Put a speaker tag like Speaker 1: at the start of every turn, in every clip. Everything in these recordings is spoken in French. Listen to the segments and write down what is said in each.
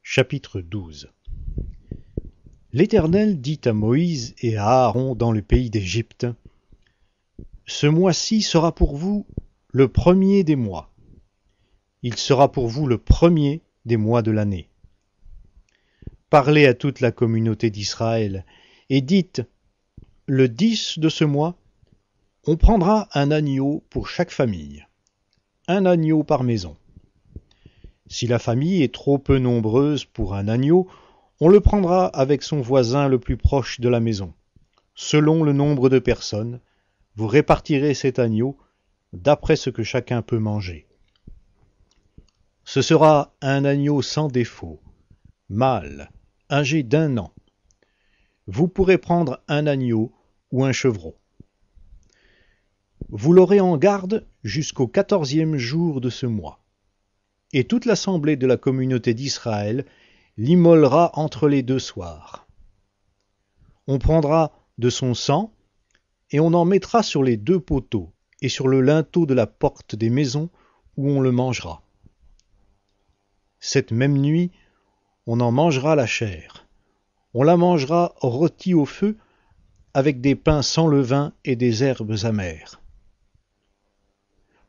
Speaker 1: Chapitre 12. L'Éternel dit à Moïse et à Aaron dans le pays d'Égypte: Ce mois-ci sera pour vous le premier des mois. Il sera pour vous le premier des mois de l'année. Parlez à toute la communauté d'Israël et dites: Le 10 de ce mois, on prendra un agneau pour chaque famille, un agneau par maison. Si la famille est trop peu nombreuse pour un agneau, on le prendra avec son voisin le plus proche de la maison. Selon le nombre de personnes, vous répartirez cet agneau d'après ce que chacun peut manger. Ce sera un agneau sans défaut, mâle, âgé d'1 an. Vous pourrez prendre un agneau ou un chevreau. Vous l'aurez en garde jusqu'au 14e jour de ce mois. Et toute l'assemblée de la communauté d'Israël l'immolera entre les 2 soirs. On prendra de son sang, et on en mettra sur les 2 poteaux, et sur le linteau de la porte des maisons où on le mangera. Cette même nuit, on en mangera la chair. On la mangera rôtie au feu, avec des pains sans levain et des herbes amères.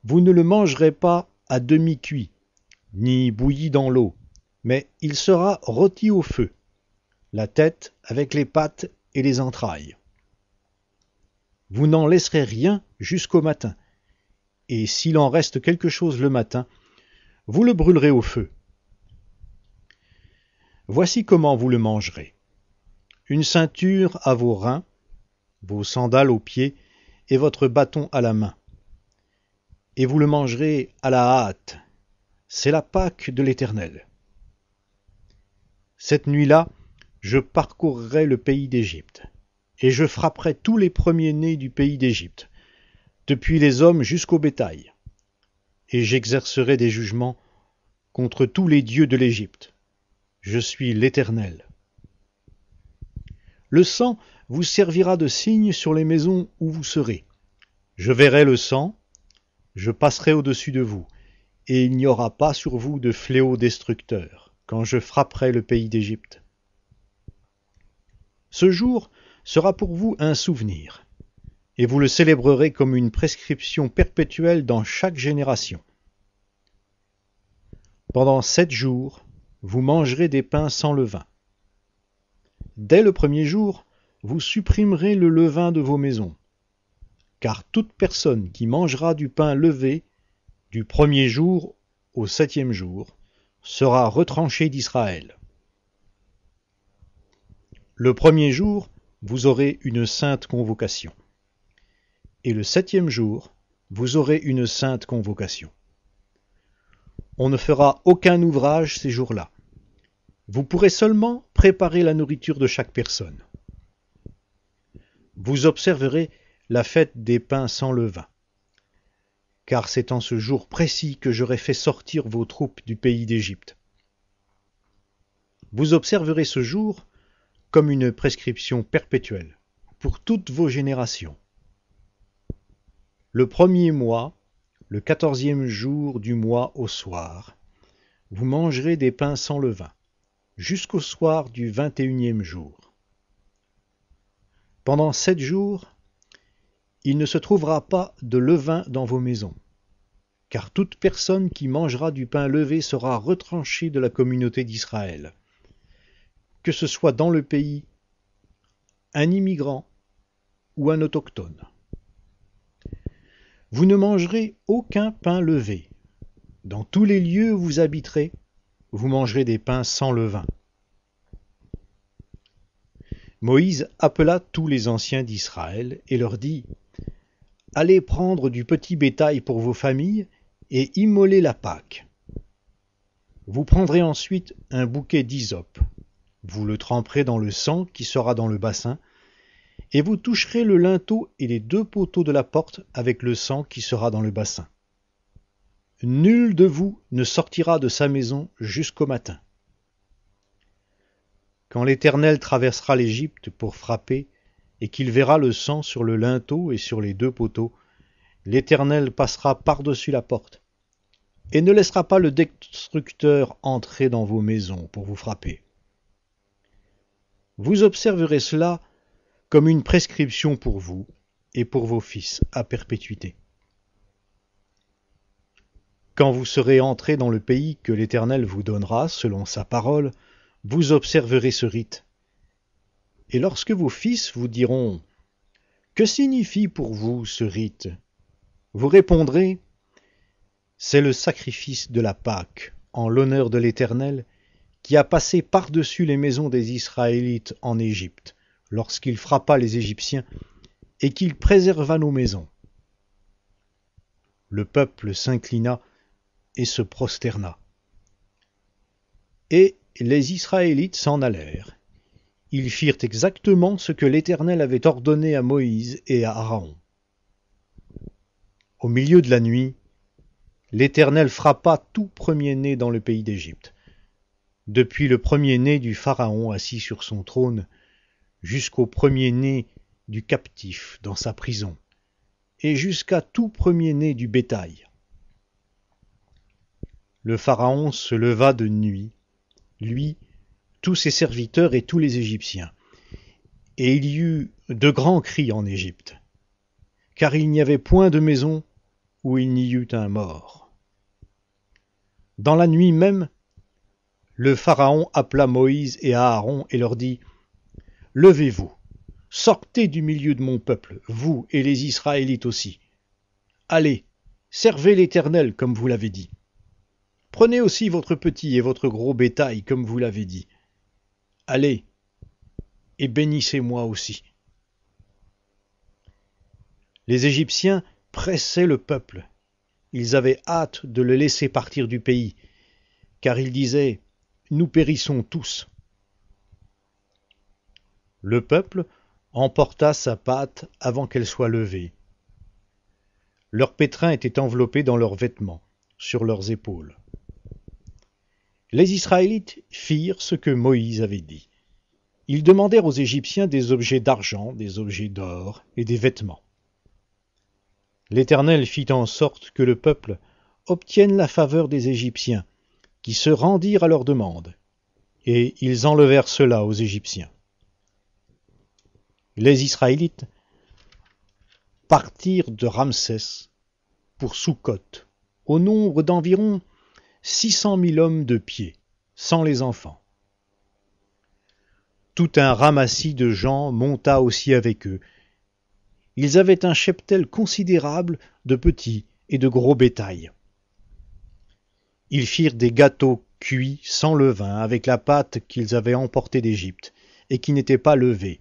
Speaker 1: Vous ne le mangerez pas à demi-cuit, ni bouilli dans l'eau, mais il sera rôti au feu, la tête avec les pattes et les entrailles. Vous n'en laisserez rien jusqu'au matin, et s'il en reste quelque chose le matin, vous le brûlerez au feu. Voici comment vous le mangerez. Une ceinture à vos reins, vos sandales aux pieds et votre bâton à la main. Et vous le mangerez à la hâte. C'est la Pâque de l'Éternel. Cette nuit-là, je parcourrai le pays d'Égypte, et je frapperai tous les premiers-nés du pays d'Égypte, depuis les hommes jusqu'au bétail, et j'exercerai des jugements contre tous les dieux de l'Égypte. Je suis l'Éternel. Le sang vous servira de signe sur les maisons où vous serez. Je verrai le sang, je passerai au-dessus de vous, et il n'y aura pas sur vous de fléau destructeur, quand je frapperai le pays d'Égypte. Ce jour sera pour vous un souvenir, et vous le célébrerez comme une prescription perpétuelle dans chaque génération. Pendant 7 jours, vous mangerez des pains sans levain. Dès le premier jour, vous supprimerez le levain de vos maisons, car toute personne qui mangera du pain levé du premier jour au 7e jour sera retranchée d'Israël. Le premier jour, vous aurez une sainte convocation, et le 7e jour, vous aurez une sainte convocation. On ne fera aucun ouvrage ces jours-là. Vous pourrez seulement préparer la nourriture de chaque personne. Vous observerez la fête des pains sans levain, car c'est en ce jour précis que j'aurai fait sortir vos troupes du pays d'Égypte. Vous observerez ce jour comme une prescription perpétuelle pour toutes vos générations. Le premier mois, le 14e jour du mois au soir, vous mangerez des pains sans levain, jusqu'au soir du 21e jour. Pendant 7 jours, il ne se trouvera pas de levain dans vos maisons, car toute personne qui mangera du pain levé sera retranchée de la communauté d'Israël, que ce soit dans le pays un immigrant ou un autochtone. Vous ne mangerez aucun pain levé. Dans tous les lieux où vous habiterez, vous mangerez des pains sans levain. Moïse appela tous les anciens d'Israël et leur dit: Allez prendre du petit bétail pour vos familles et immoler la Pâque. Vous prendrez ensuite un bouquet d'hysope. Vous le tremperez dans le sang qui sera dans le bassin, et vous toucherez le linteau et les 2 poteaux de la porte avec le sang qui sera dans le bassin. Nul de vous ne sortira de sa maison jusqu'au matin. Quand l'Éternel traversera l'Égypte pour frapper, et qu'il verra le sang sur le linteau et sur les 2 poteaux, l'Éternel passera par-dessus la porte. et ne laissera pas le destructeur entrer dans vos maisons pour vous frapper. Vous observerez cela comme une prescription pour vous et pour vos fils à perpétuité. Quand vous serez entrés dans le pays que l'Éternel vous donnera selon sa parole, vous observerez ce rite. Et lorsque vos fils vous diront « Que signifie pour vous ce rite ?» vous répondrez « C'est le sacrifice de la Pâque en l'honneur de l'Éternel qui a passé par-dessus les maisons des Israélites en Égypte lorsqu'il frappa les Égyptiens et qu'il préserva nos maisons. » Le peuple s'inclina et se prosterna. Et les Israélites s'en allèrent. Ils firent exactement ce que l'Éternel avait ordonné à Moïse et à Aaron. Au milieu de la nuit, l'Éternel frappa tout premier-né dans le pays d'Égypte, depuis le premier-né du Pharaon assis sur son trône, jusqu'au premier-né du captif dans sa prison, et jusqu'à tout premier-né du bétail. Le Pharaon se leva de nuit, lui, tous ses serviteurs et tous les Égyptiens. Et il y eut de grands cris en Égypte, car il n'y avait point de maison où il n'y eût un mort. Dans la nuit même, le Pharaon appela Moïse et Aaron et leur dit « Levez-vous, sortez du milieu de mon peuple, vous et les Israélites aussi. Allez, servez l'Éternel comme vous l'avez dit. Prenez aussi votre petit et votre gros bétail comme vous l'avez dit. Allez, et bénissez-moi aussi. » Les Égyptiens pressaient le peuple. Ils avaient hâte de le laisser partir du pays, car ils disaient « Nous périssons tous. » Le peuple emporta sa pâte avant qu'elle soit levée. Leurs pétrins étaient enveloppés dans leurs vêtements, sur leurs épaules. Les Israélites firent ce que Moïse avait dit. Ils demandèrent aux Égyptiens des objets d'argent, des objets d'or et des vêtements. L'Éternel fit en sorte que le peuple obtienne la faveur des Égyptiens, qui se rendirent à leur demande, et ils enlevèrent cela aux Égyptiens. Les Israélites partirent de Ramsès pour Sukkot, au nombre d'environ 600 000 hommes de pied, sans les enfants. Tout un ramassis de gens monta aussi avec eux. Ils avaient un cheptel considérable de petits et de gros bétail. Ils firent des gâteaux cuits sans levain avec la pâte qu'ils avaient emportée d'Égypte et qui n'était pas levée,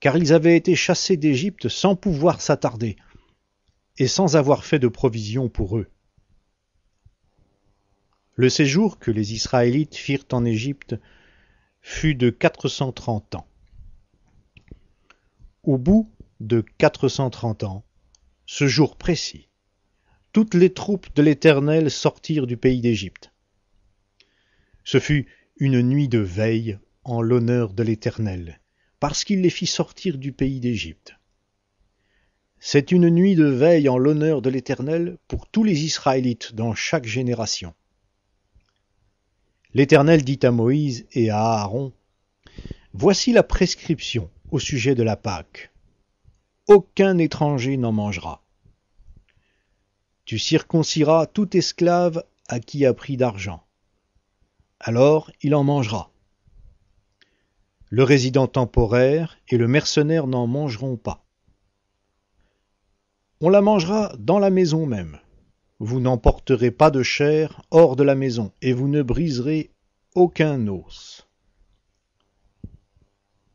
Speaker 1: car ils avaient été chassés d'Égypte sans pouvoir s'attarder et sans avoir fait de provisions pour eux. Le séjour que les Israélites firent en Égypte fut de 430 ans. Au bout de 430 ans, ce jour précis, toutes les troupes de l'Éternel sortirent du pays d'Égypte. Ce fut une nuit de veille en l'honneur de l'Éternel, parce qu'il les fit sortir du pays d'Égypte. C'est une nuit de veille en l'honneur de l'Éternel pour tous les Israélites dans chaque génération. L'Éternel dit à Moïse et à Aaron, « Voici la prescription au sujet de la Pâque. Aucun étranger n'en mangera. Tu circonciras tout esclave à qui a pris d'argent. Alors il en mangera. Le résident temporaire et le mercenaire n'en mangeront pas. On la mangera dans la maison même. Vous n'emporterez pas de chair hors de la maison, et vous ne briserez aucun os.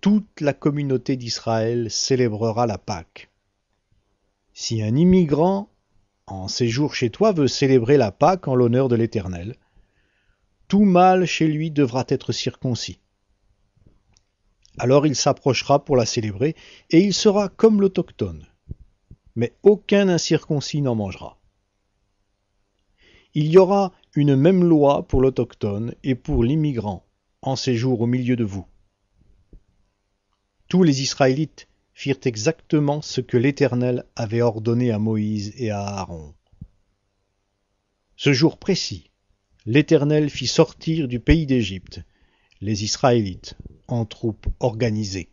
Speaker 1: Toute la communauté d'Israël célébrera la Pâque. Si un immigrant en séjour chez toi veut célébrer la Pâque en l'honneur de l'Éternel, tout mâle chez lui devra être circoncis. Alors il s'approchera pour la célébrer, et il sera comme l'autochtone. Mais aucun incirconcis n'en mangera. Il y aura une même loi pour l'autochtone et pour l'immigrant en séjour au milieu de vous. Tous les Israélites firent exactement ce que l'Éternel avait ordonné à Moïse et à Aaron. Ce jour précis, l'Éternel fit sortir du pays d'Égypte les Israélites en troupes organisées.